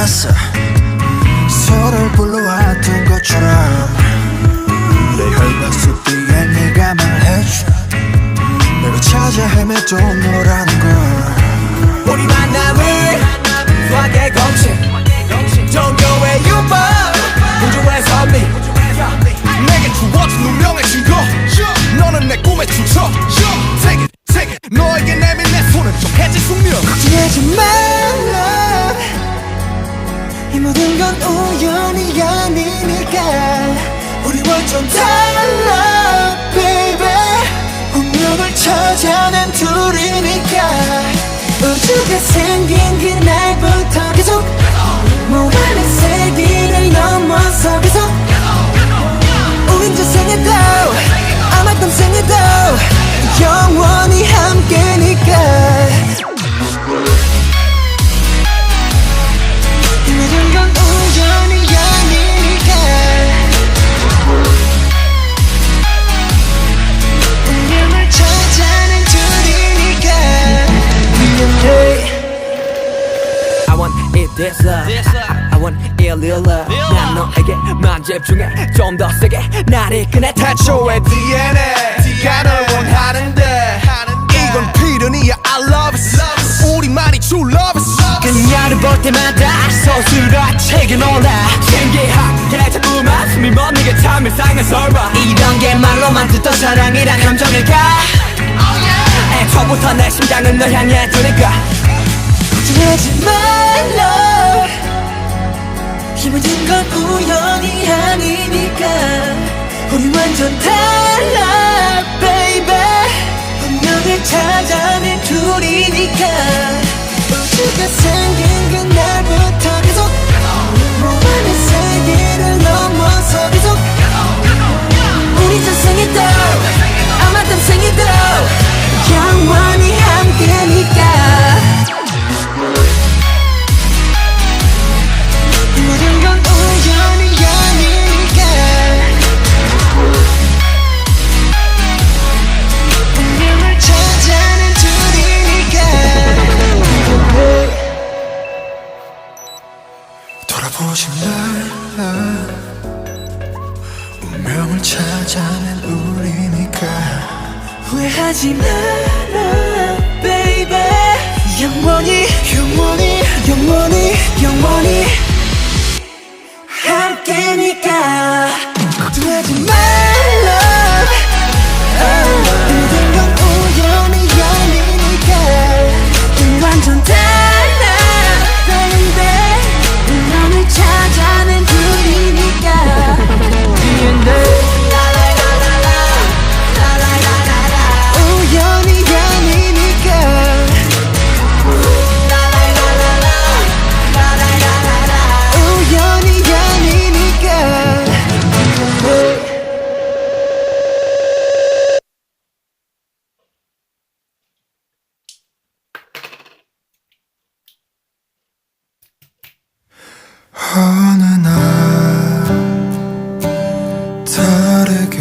만났어. 서로를 불러왔던 것처럼 내 혈관 속 뒤에 네가 말해줘. 내가 찾아 헤매던 너라는 걸. 우리 만남을 수학의 공식 종교의 유법 우주의 선미 내게 주어진 운명의 증거. 너는 내 꿈의 출처. Take it 너에게 내민 내 손은 좀 해질 숙명. 걱정하지 말라. 이 모든 건 우연이 아니니까. 우리 완전 달라 baby. 운명을 찾아낸 둘이니까. 우주가 생긴 그날부터 계속 무한의 세기를 넘어서 계속 우린 저 생에도 아마 다음 생에도 영원히 함께니까. 이 모든 건 우연이 아니니까. 운명을 찾아낸 둘이니까. I want it this love I want it real love 난 너에게만 집중해 좀 더 세게 날 이끄네 태초의 DNA가 널 원하는데 이건 필연이야. I love it 우리만이 true love it. 그녀를 볼 때마다 서술같이 놀라 신기하게 자꾸만 숨이 멎는 게 참 일상의 설마 이런 게 말로만 듣던 사랑이란 감정일까. 애초부터 내 심장은 널 향해 두니까 걱정하지 말라. 이 모든 건 우연이 아니니까. 우리 완전 달라 baby. 운명을 찾아낸 둘이니까. 우주가 생긴 그날부터 계속 무한의 세계를 넘어서 계속 우리 저 생에도 아마 다음 생에도 영원히 함께니까. 이 모든 건 우연이 아니니까. 운명을 찾아낸 둘이니까. 돌아보지 말라. 운명을 찾아낸 우리니까. 후회하지 마라 baby. 영원히 영원히 영원히 영원히 함께니까. 걱정하지 말라. 모든 건 우연이 아니니까. 우리 완전 달라 baby. 운명을 찾아낸 둘이니까. 우연이 아니니까. 우연이 아니니까. 어느 날 다르게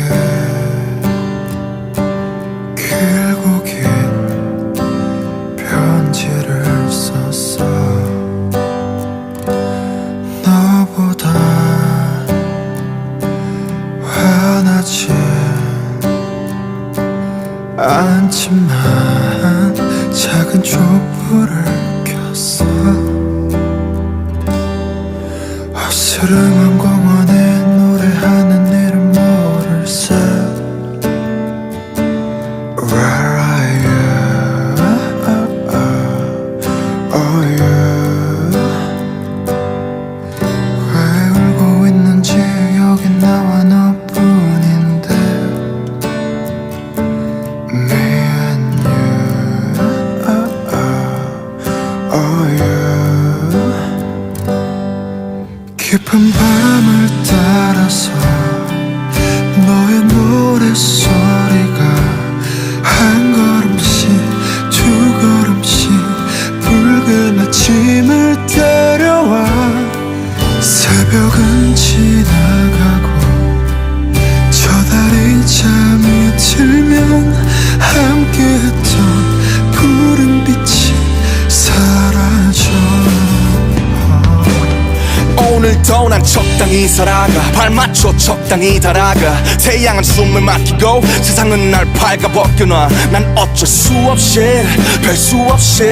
길고 긴 편지를 썼어. 너보다 화나지 않지만 작은 촛불을 켰어. 어스름한 공원에 노래하는 이름 모를세. Where are you? Oh you. 왜 울고 있는지 여긴 나와 너뿐인데. Me and you. Oh you. 깊은 밤을 따라서 너의 노랫소리가 한 걸음씩 두 걸음씩 붉은 아침을 데려와. 새벽은 지나가고 저 달이 잠이 들면 함께했던 푸른 빛이 사라져. 난 적당히 살아가 발맞춰 적당히 달아가 태양은 숨을 막히고 세상은 날 밝아 벗겨놔 난 어쩔 수 없이 별 수 없이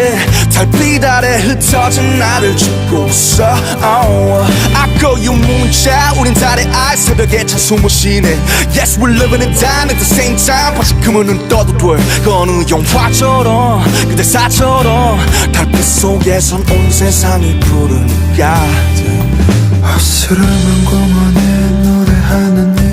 달빛 아래 흩어진 나를 죽고 있어 아까 유문자 우린 달의 알 새벽에 찬 숨을 쉬네 Yes we're living in time at the same time 다시 그물은 떠도 돼 그 어느 영화처럼 그대 사처럼 달빛 속에선 온 세상이 부르니까 어스름한 공원에 노래하는